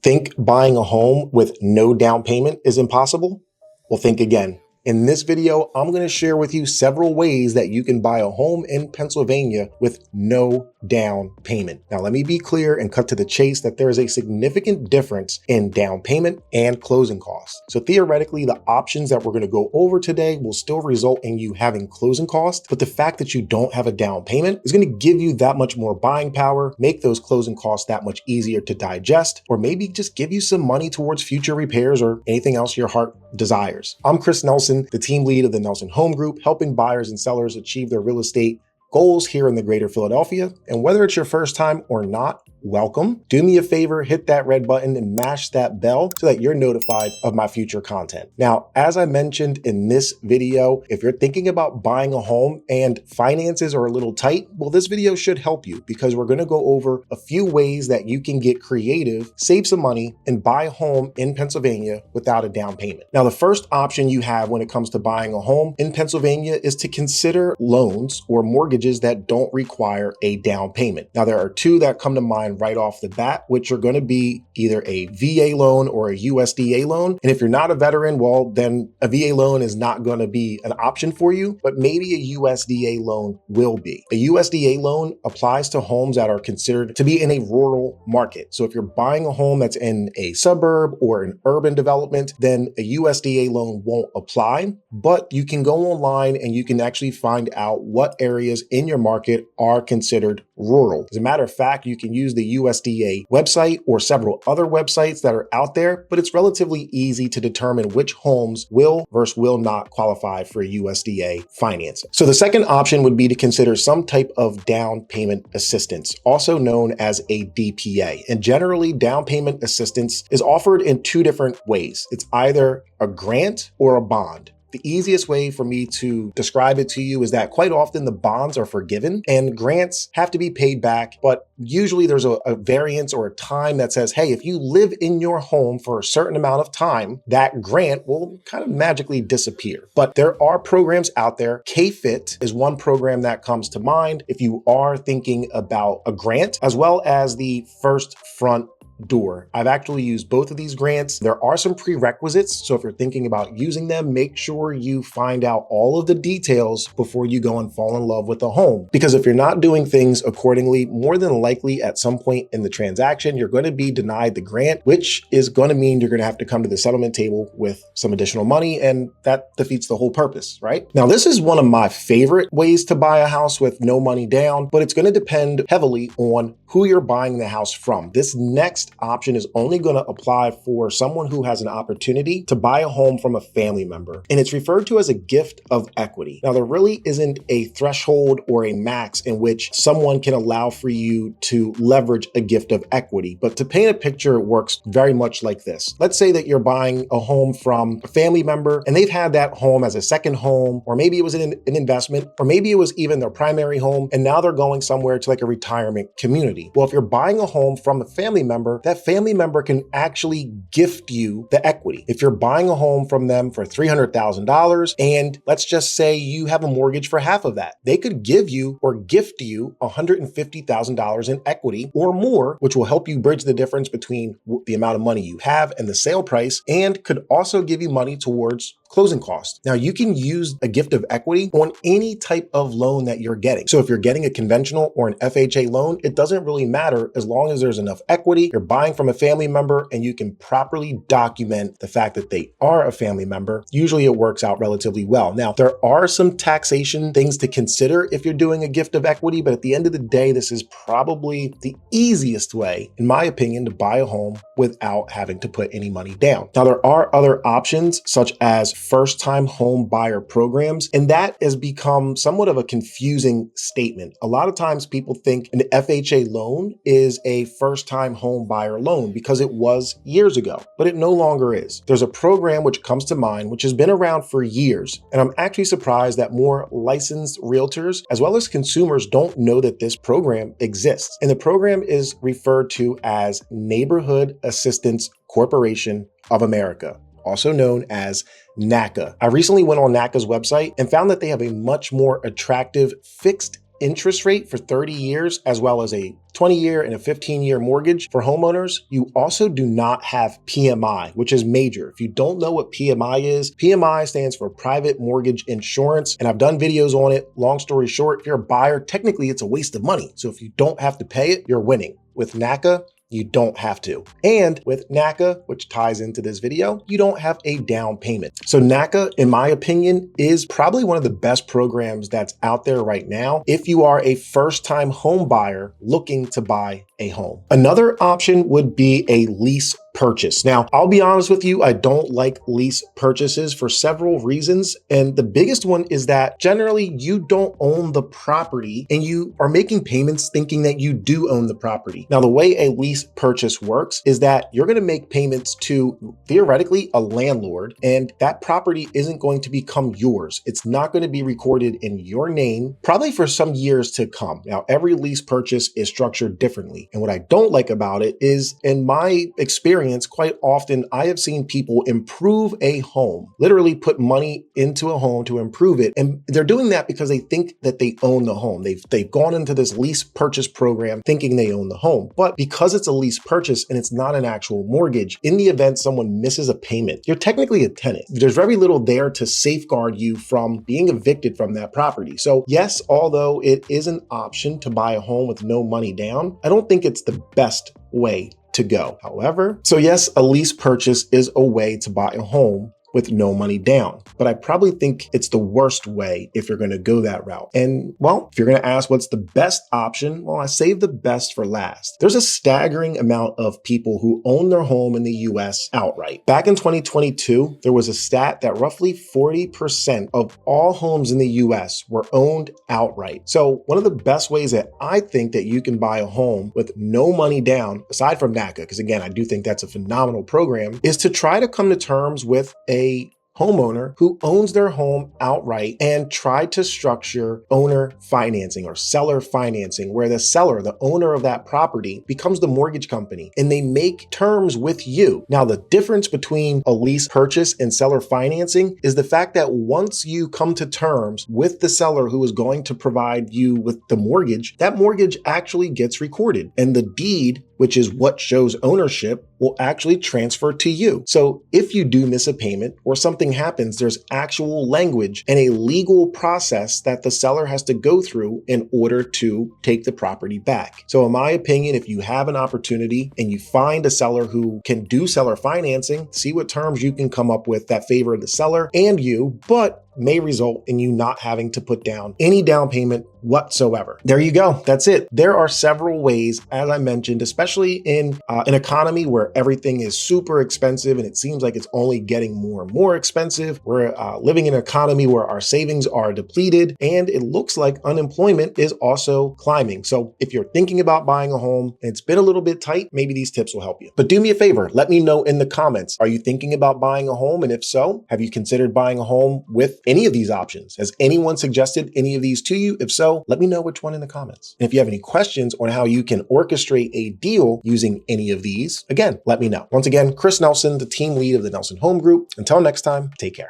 Think buying a home with no down payment is impossible? Well, think again. In this video, I'm going to share with you several ways that you can buy a home in Pennsylvania with no down payment. Now, let me be clear and cut to the chase that there is a significant difference in down payment and closing costs. So theoretically, the options that we're going to go over today will still result in you having closing costs, but the fact that you don't have a down payment is going to give you that much more buying power, make those closing costs that much easier to digest, or maybe just give you some money towards future repairs or anything else your heart desires. I'm Chris Nelson, the team lead of the Nelson Home Group, helping buyers and sellers achieve their real estate goals here in the greater Philadelphia. And whether it's your first time or not, welcome. Do me a favor, hit that red button and mash that bell so that you're notified of my future content. Now, as I mentioned in this video, if you're thinking about buying a home and finances are a little tight, well, this video should help you because we're going to go over a few ways that you can get creative, save some money, and buy a home in Pennsylvania without a down payment. Now, the first option you have when it comes to buying a home in Pennsylvania is to consider loans or mortgages that don't require a down payment. Now, there are two that come to mind right off the bat, which are going to be either a VA loan or a USDA loan. And if you're not a veteran, well, then a VA loan is not going to be an option for you, but maybe a USDA loan will be. A USDA loan applies to homes that are considered to be in a rural market. So if you're buying a home that's in a suburb or an urban development, then a USDA loan won't apply, but you can go online and you can actually find out what areas in your market are considered rural. As a matter of fact, you can use the USDA website or several other websites that are out there, but it's relatively easy to determine which homes will versus will not qualify for USDA financing. So the second option would be to consider some type of down payment assistance, also known as a DPA. And generally, down payment assistance is offered in two different ways. It's either a grant or a bond. The easiest way for me to describe it to you is that quite often the bonds are forgiven and grants have to be paid back, but usually there's a variance or a time that says, hey, if you live in your home for a certain amount of time, that grant will kind of magically disappear. But there are programs out there. KFIT is one program that comes to mind if you are thinking about a grant, as well as the First Front Door. I've actually used both of these grants. There are some prerequisites, so if you're thinking about using them, make sure you find out all of the details before you go and fall in love with a home. Because if you're not doing things accordingly, more than likely at some point in the transaction, you're going to be denied the grant, which is going to mean you're going to have to come to the settlement table with some additional money, and that defeats the whole purpose, right? Now, this is one of my favorite ways to buy a house with no money down, but it's going to depend heavily on who you're buying the house from. This next option is only going to apply for someone who has an opportunity to buy a home from a family member, and it's referred to as a gift of equity. Now, there really isn't a threshold or a max in which someone can allow for you to leverage a gift of equity, but to paint a picture, it works very much like this. Let's say that you're buying a home from a family member and they've had that home as a second home, or maybe it was an investment, or maybe it was even their primary home, and now they're going somewhere to like a retirement community. Well, if you're buying a home from a family member, that family member can actually gift you the equity. If you're buying a home from them for $300,000, and let's just say you have a mortgage for half of that, they could give you or gift you $150,000 in equity or more, which will help you bridge the difference between the amount of money you have and the sale price, and could also give you money towards closing costs. Now, you can use a gift of equity on any type of loan that you're getting. So if you're getting a conventional or an FHA loan, it doesn't really matter as long as there's enough equity, you're buying from a family member, and you can properly document the fact that they are a family member. Usually it works out relatively well. Now, there are some taxation things to consider if you're doing a gift of equity, but at the end of the day, this is probably the easiest way, in my opinion, to buy a home without having to put any money down. Now, there are other options such as first-time home buyer programs, and that has become somewhat of a confusing statement. A lot of times people think an FHA loan is a first-time home buyer loan because it was years ago, but it no longer is. There's a program which comes to mind, which has been around for years, and I'm actually surprised that more licensed realtors as well as consumers don't know that this program exists. And the program is referred to as Neighborhood Assistance Corporation of America, also known as NACA. I recently went on NACA's website and found that they have a much more attractive fixed interest rate for 30 years, as well as a 20-year and a 15-year mortgage for homeowners, you also do not have PMI, which is major. If you don't know what PMI is, PMI stands for Private Mortgage Insurance, and I've done videos on it. Long story short, if you're a buyer, technically it's a waste of money. So if you don't have to pay it, you're winning. With NACA, you don't have to. And with NACA, which ties into this video, you don't have a down payment. So NACA, in my opinion, is probably one of the best programs that's out there right now if you are a first-time home buyer looking to buy a home. Another option would be a lease purchase. Now, I'll be honest with you, I don't like lease purchases for several reasons. And the biggest one is that generally you don't own the property and you are making payments thinking that you do own the property. Now, the way a lease purchase works is that you're going to make payments to theoretically a landlord, and that property isn't going to become yours. It's not going to be recorded in your name, probably for some years to come. Now, every lease purchase is structured differently. And what I don't like about it is, in my experience, quite often I have seen people improve a home, literally put money into a home to improve it. And they're doing that because they think that they own the home. They've gone into this lease purchase program thinking they own the home. But because it's a lease purchase and it's not an actual mortgage, in the event someone misses a payment, you're technically a tenant. There's very little there to safeguard you from being evicted from that property. So yes, although it is an option to buy a home with no money down, I don't think it's the best way to go. However, so yes, a lease purchase is a way to buy a home with no money down. But I probably think it's the worst way if you're going to go that route. And well, if you're going to ask what's the best option, well, I save the best for last. There's a staggering amount of people who own their home in the US outright. Back in 2022, there was a stat that roughly 40% of all homes in the US were owned outright. So one of the best ways that I think that you can buy a home with no money down, aside from NACA, because again, I do think that's a phenomenal program, is to try to come to terms with a homeowner who owns their home outright and try to structure owner financing or seller financing, where the seller, the owner of that property, becomes the mortgage company and they make terms with you. Now, the difference between a lease purchase and seller financing is the fact that once you come to terms with the seller who is going to provide you with the mortgage, that mortgage actually gets recorded, and the deed, which is what shows ownership, will actually transfer to you. So if you do miss a payment or something happens, there's actual language and a legal process that the seller has to go through in order to take the property back. So in my opinion, if you have an opportunity and you find a seller who can do seller financing, see what terms you can come up with that favor the seller and you, but may result in you not having to put down any down payment whatsoever. There you go. That's it. There are several ways, as I mentioned, especially in an economy where everything is super expensive and it seems like it's only getting more and more expensive. We're living in an economy where our savings are depleted and it looks like unemployment is also climbing. So if you're thinking about buying a home and it's been a little bit tight, maybe these tips will help you. But do me a favor, let me know in the comments. Are you thinking about buying a home? And if so, have you considered buying a home with any of these options? Has anyone suggested any of these to you? If so, let me know which one in the comments. And if you have any questions on how you can orchestrate a deal using any of these, again, let me know. Once again, Chris Nelson, the team lead of the Nelson Home Group. Until next time, take care.